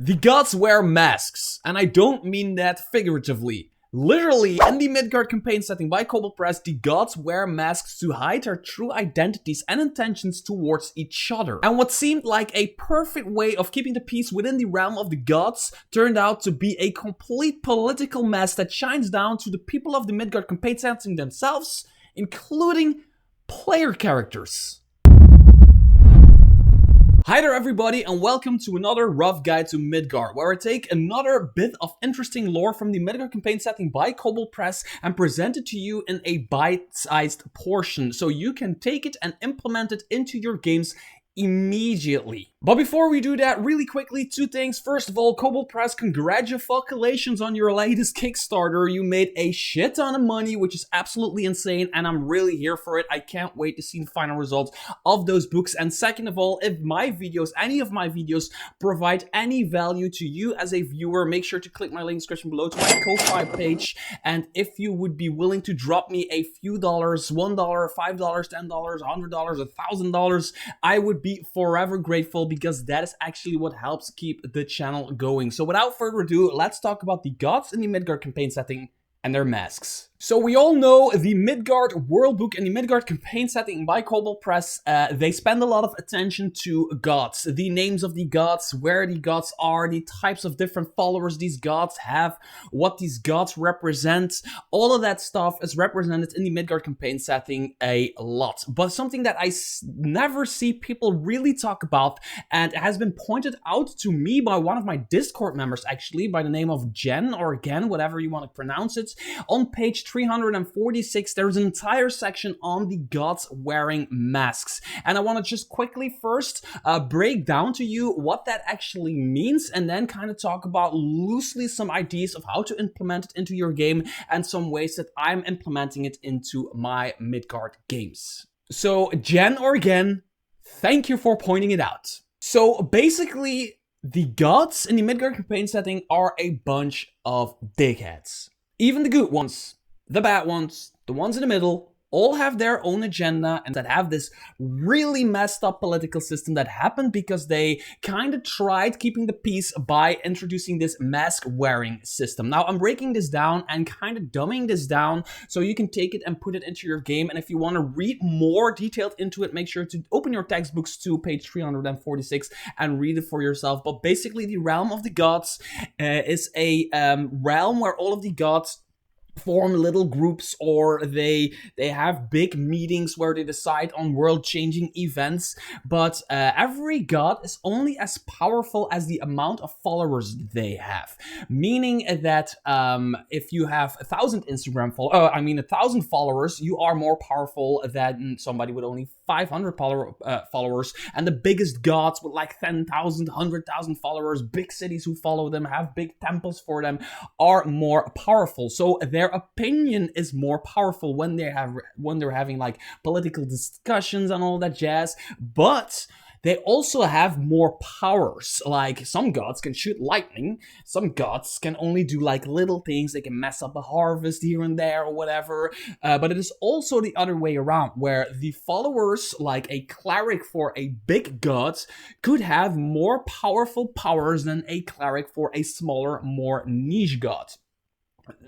The gods wear masks, and I don't mean that figuratively. Literally, in the Midgard campaign setting by Kobold Press, the gods wear masks to hide their true identities and intentions towards each other. And what seemed like a perfect way of keeping the peace within the realm of the gods turned out to be a complete political mess that shines down to the people of the Midgard campaign setting themselves, including player characters. Hi there everybody, and welcome to another rough guide to Midgard, where I take another bit of interesting lore from the Midgard campaign setting by Kobold Press and present it to you in a bite-sized portion, so you can take it and implement it into your games immediately. But before we do that, really quickly, two things. First of all, Kobold Press, congratulations on your latest Kickstarter. You made a shit ton of money, which is absolutely insane, and I'm really here for it. I can't wait to see the final results of those books. And second of all, if my videos, any of my videos, provide any value to you as a viewer, make sure to click my link in the description below to my Ko-Fi page. And if you would be willing to drop me a few dollars, $1, $5, $10, $100, $1,000, I would be forever grateful, because that is actually what helps keep the channel going. So without further ado, let's talk about the gods in the Midgard campaign setting and their masks. So we all know the Midgard worldbook and the Midgard campaign setting by Kobold Press. They spend a lot of attention to gods, the names of the gods, where the gods are, the types of different followers these gods have, what these gods represent. All of that stuff is represented in the Midgard campaign setting a lot. But something that I never see people really talk about, and it has been pointed out to me by one of my Discord members, actually, by the name of Jen, or Gen, whatever you want to pronounce it. On page 346, there's an entire section on the gods wearing masks. And I want to just quickly first break down to you what that actually means, and then kind of talk about loosely some ideas of how to implement it into your game and some ways that I'm implementing it into my Midgard games. So, Jen or Gen, thank you for pointing it out. So, basically, the gods in the Midgard campaign setting are a bunch of dickheads. Even the good ones, the bad ones, the ones in the middle, all have their own agenda and that have this really messed up political system that happened because they kind of tried keeping the peace by introducing this mask wearing system. Now, I'm breaking this down and kind of dumbing this down so you can take it and put it into your game. And if you want to read more detailed into it, make sure to open your textbooks to page 346 and read it for yourself. But basically, the realm of the gods is a realm where all of the gods form little groups, or they have big meetings where they decide on world-changing events, but every god is only as powerful as the amount of followers they have. Meaning that if you have 1,000 1,000 followers, you are more powerful than somebody with only 500 followers, and the biggest gods with like 10,000, 100,000 followers, big cities who follow them, have big temples for them, are more powerful. So their opinion is more powerful when they're having like political discussions and all that jazz. But they also have more powers. Like, some gods can shoot lightning, some gods can only do like little things. They can mess up a harvest here and there or whatever. But it is also the other way around, where the followers, like a cleric for a big god, could have more powerful powers than a cleric for a smaller, more niche god.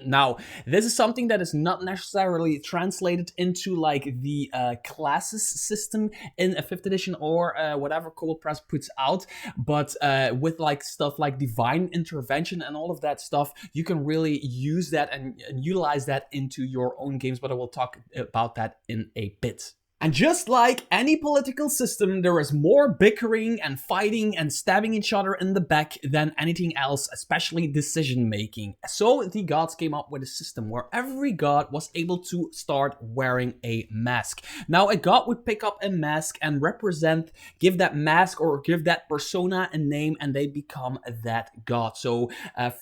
Now, this is something that is not necessarily translated into like the classes system in a 5th edition or whatever Kobold Press puts out, but with like stuff like divine intervention and all of that stuff, you can really use that and utilize that into your own games, but I will talk about that in a bit. And just like any political system, there is more bickering and fighting and stabbing each other in the back than anything else, especially decision making. So the gods came up with a system where every god was able to start wearing a mask. Now, a god would pick up a mask and give that mask or give that persona a name, and they become that god. So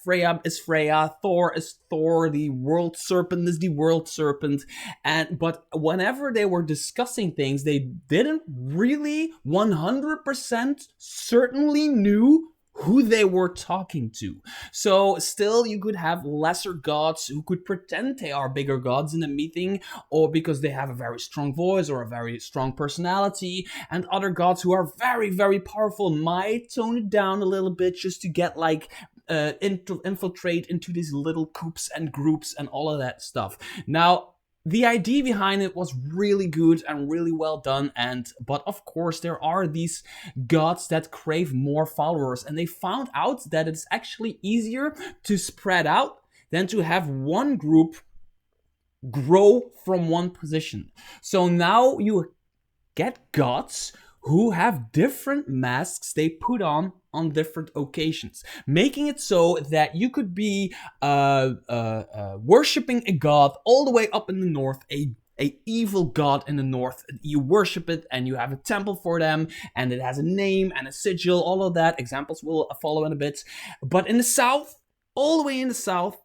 Freya is Freya, Thor is Thor, the world serpent is the world serpent. But whenever they were discussing things, they didn't really 100% certainly knew who they were talking to. So still you could have lesser gods who could pretend they are bigger gods in a meeting, or because they have a very strong voice or a very strong personality, and other gods who are very, very powerful might tone it down a little bit just to get like infiltrate into these little coops and groups and all of that stuff. Now, the idea behind it was really good and really well done, but of course there are these gods that crave more followers, and they found out that it's actually easier to spread out than to have one group grow from one position. So now you get gods who have different masks they put on different occasions, making it so that you could be worshipping a god all the way up in the north, a evil god in the north. You worship it and you have a temple for them, and it has a name and a sigil, all of that. Examples will follow in a bit. But in the south, all the way in the south,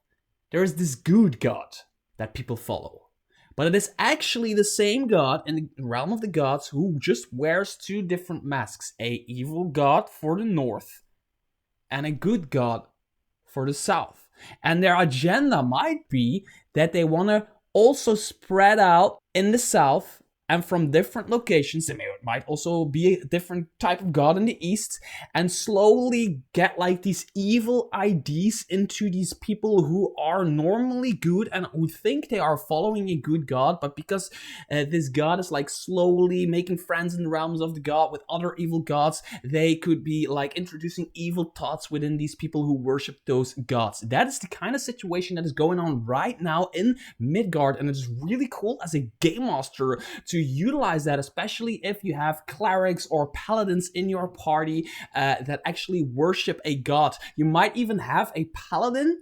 there is this good god that people follow. But it is actually the same god in the realm of the gods who just wears two different masks. A evil god for the north and a good god for the south. And their agenda might be that they want to also spread out in the south and from different locations. There might also be a different type of god in the east, and slowly get like these evil ideas into these people who are normally good and who think they are following a good god, but because this god is like slowly making friends in the realms of the god with other evil gods, they could be like introducing evil thoughts within these people who worship those gods. That is the kind of situation that is going on right now in Midgard, and it's really cool as a game master to utilize that, especially if you have clerics or paladins in your party that actually worship a god. You might even have a paladin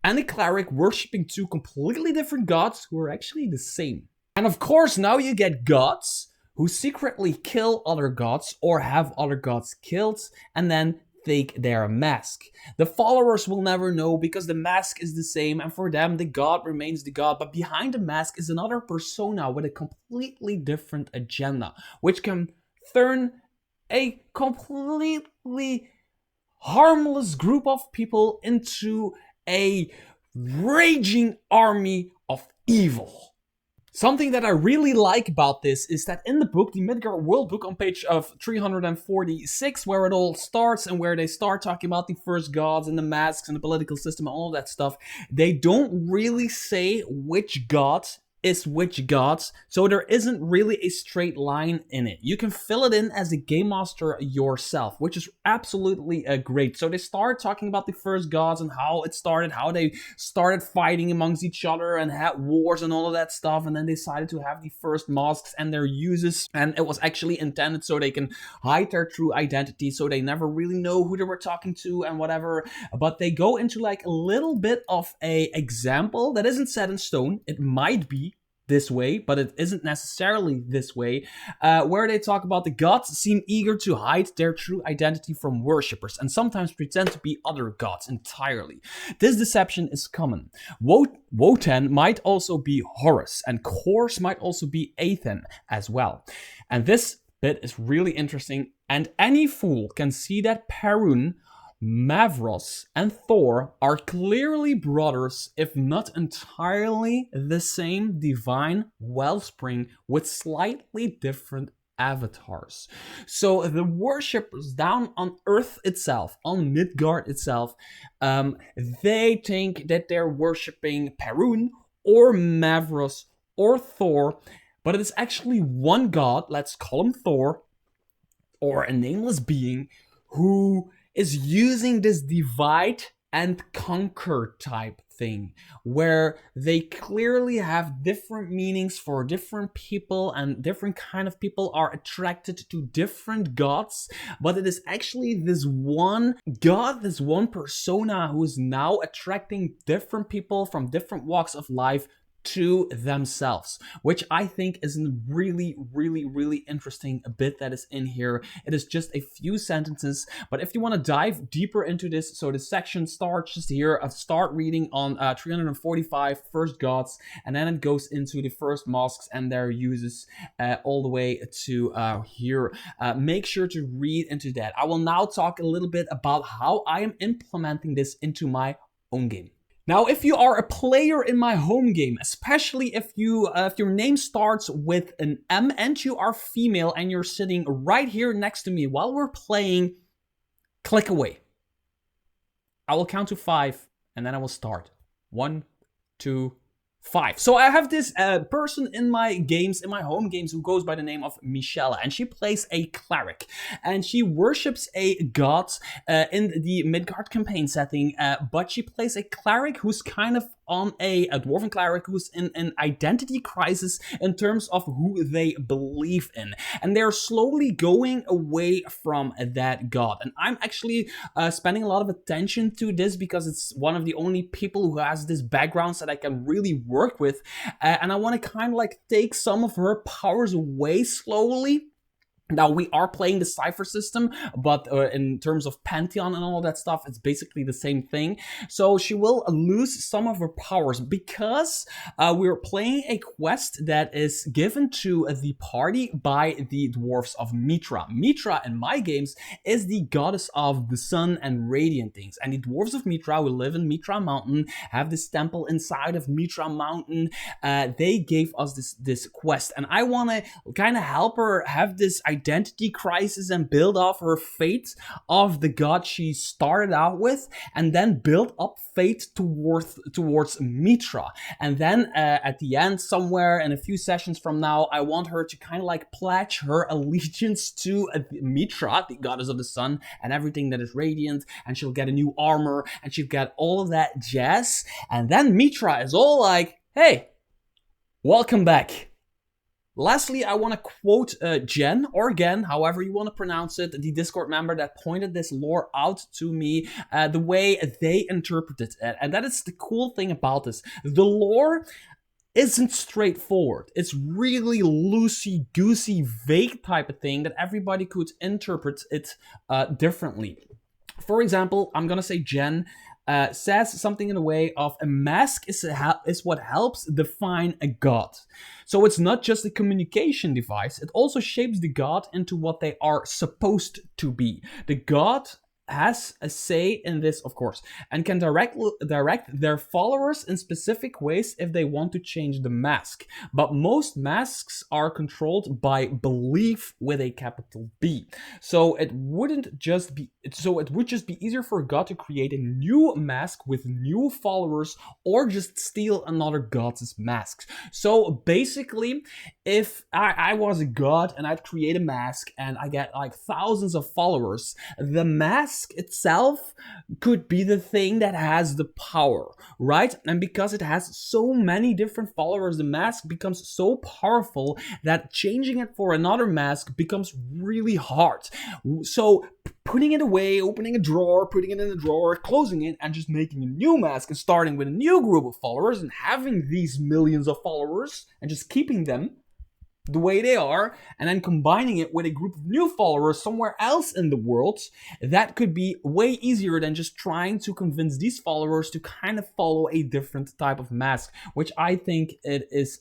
and a cleric worshipping two completely different gods who are actually the same. And of course, now you get gods who secretly kill other gods or have other gods killed and then think they're a mask. The followers will never know because the mask is the same, and for them the god remains the god, but behind the mask is another persona with a completely different agenda, which can turn a completely harmless group of people into a raging army of evil. Something that I really like about this is that in the book, the Midgard World Book on page of 346, where it all starts and where they start talking about the first gods and the masks and the political system and all that stuff, they don't really say which god is which gods, so there isn't really a straight line in it. You can fill it in as a game master yourself, which is absolutely great. So they start talking about the first gods and how it started, how they started fighting amongst each other and had wars and all of that stuff, and then they decided to have the first masks and their uses, and it was actually intended so they can hide their true identity, so they never really know who they were talking to and whatever. But they go into like a little bit of a example that isn't set in stone. It might be this way, but it isn't necessarily this way, where they talk about the gods seem eager to hide their true identity from worshippers and sometimes pretend to be other gods entirely. This deception is common. Wotan might also be Horus, and Kors might also be Athen as well. And this bit is really interesting, and any fool can see that Perun, Mavros and Thor are clearly brothers, if not entirely the same divine wellspring with slightly different avatars. So the worshippers down on Earth itself, on Midgard itself, they think that they're worshipping Perun or Mavros or Thor, but it is actually one god, let's call him Thor, or a nameless being, who is using this divide and conquer type thing, where they clearly have different meanings for different people, and different kind of people are attracted to different gods, but it is actually this one god, this one persona who is now attracting different people from different walks of life to themselves, which I think is a really interesting bit that is in here. It is just a few sentences, but if you want to dive deeper into this, so the section starts just here, start reading on 345 first gods, and then it goes into the first masks and their uses all the way to here. Make sure to read into that. I will now talk a little bit about how I am implementing this into my own game. Now, if you are a player in my home game, especially if your name starts with an M and you are female and you're sitting right here next to me while we're playing, click away. I will count to 5 and then I will start. 1, 2, 5. So I have this person in my games, in my home games, who goes by the name of Michelle, and she plays a cleric, and she worships a god in the Midgard campaign setting, but she plays a cleric who's kind of on a dwarven cleric who's in an identity crisis in terms of who they believe in, and they're slowly going away from that god. And I'm actually spending a lot of attention to this because it's one of the only people who has this background that I can really work with, and I want to kind of like take some of her powers away slowly. Now, we are playing the Cypher system, but in terms of Pantheon and all that stuff, it's basically the same thing. So she will lose some of her powers because we're playing a quest that is given to the party by the dwarves of Mitra. Mitra, in my games, is the goddess of the sun and radiant things. And the dwarves of Mitra, who live in Mitra Mountain, have this temple inside of Mitra Mountain. They gave us this quest. And I want to kind of help her have this identity crisis and build off her faith of the god she started out with, and then build up faith towards Mitra. And then at the end, somewhere in a few sessions from now, I want her to kind of like pledge her allegiance to Mitra, the goddess of the sun, and everything that is radiant, and she'll get a new armor, and she'll get all of that jazz. And then Mitra is all like, hey, welcome back. Lastly, I want to quote Jen, or Gen, however you want to pronounce it, the Discord member that pointed this lore out to me, the way they interpreted it. And that is the cool thing about this. The lore isn't straightforward. It's really loosey-goosey, vague type of thing that everybody could interpret it differently. For example, I'm going to say Jen says something in the way of a mask is what helps define a god. So it's not just a communication device, it also shapes the god into what they are supposed to be. The god has a say in this, of course, and can direct their followers in specific ways if they want to change the mask. But most masks are controlled by belief with a capital B. So it would just be easier for a god to create a new mask with new followers, or just steal another god's masks. So basically, if I was a god and I'd create a mask and I get like thousands of followers, the mask itself could be the thing that has the power, right? And because it has so many different followers, the mask becomes so powerful that changing it for another mask becomes really hard. So putting it away, opening a drawer, putting it in a drawer, closing it, and just making a new mask and starting with a new group of followers and having these millions of followers and just keeping them the way they are, and then combining it with a group of new followers somewhere else in the world, that could be way easier than just trying to convince these followers to kind of follow a different type of mask, which I think it is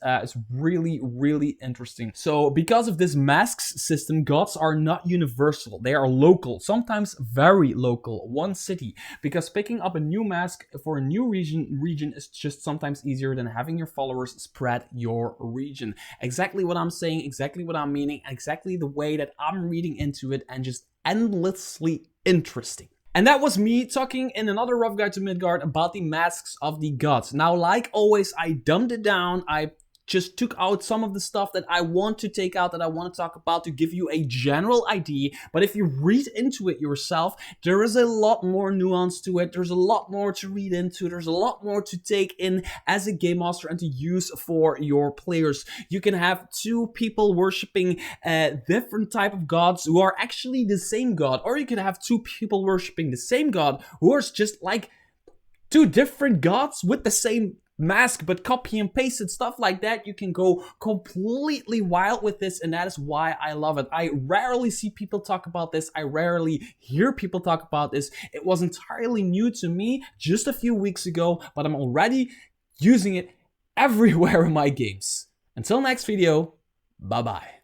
really interesting. So because of this masks system, gods are not universal. They are local, sometimes very local, one city, because picking up a new mask for a new region is just sometimes easier than having your followers spread your region. Exactly what I'm saying, exactly what I'm meaning, exactly the way that I'm reading into it, and just endlessly interesting. And that was me talking in another Rough Guide to Midgard about the masks of the gods. Now, like always, I dumbed it down. I just took out some of the stuff that I want to take out, that I want to talk about, to give you a general idea. But if you read into it yourself, there is a lot more nuance to it. There's a lot more to read into. There's a lot more to take in as a game master and to use for your players. You can have two people worshipping different type of gods who are actually the same god, or you can have two people worshipping the same god who are just like two different gods with the same mask but copy and paste and stuff like that. You can go completely wild with this, and that is why I love it. I rarely see people talk about this. I rarely hear people talk about this. It was entirely new to me just a few weeks ago, but I'm already using it everywhere in my games. Until next video, bye bye.